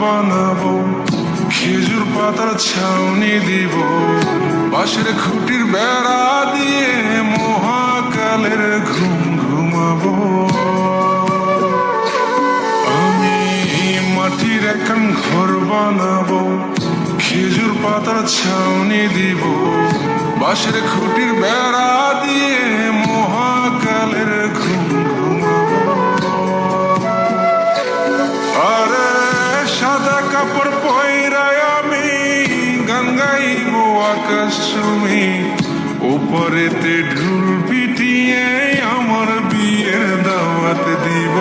বানাবো, খেজুর পাতার ছাউনি দিব, বাঁশের খুঁটির বেড়া দিয়ে মহাকালের ঘুম ঘুমাবো। আমি মাটির একখান ঘর বানাবো, খেজুর পাতার ছাউনি দিব, বাঁশের খুঁটির বেড়া দিয়ে মহাকালের ঘুম ঘুমাবো। আরে সাদা কাপড় পয়রায় আমি গান গাইব আকাশ চুমি, ওপরেতে ঢুল পিটিয়ে আমার বিয়ের দাওয়াত দিব।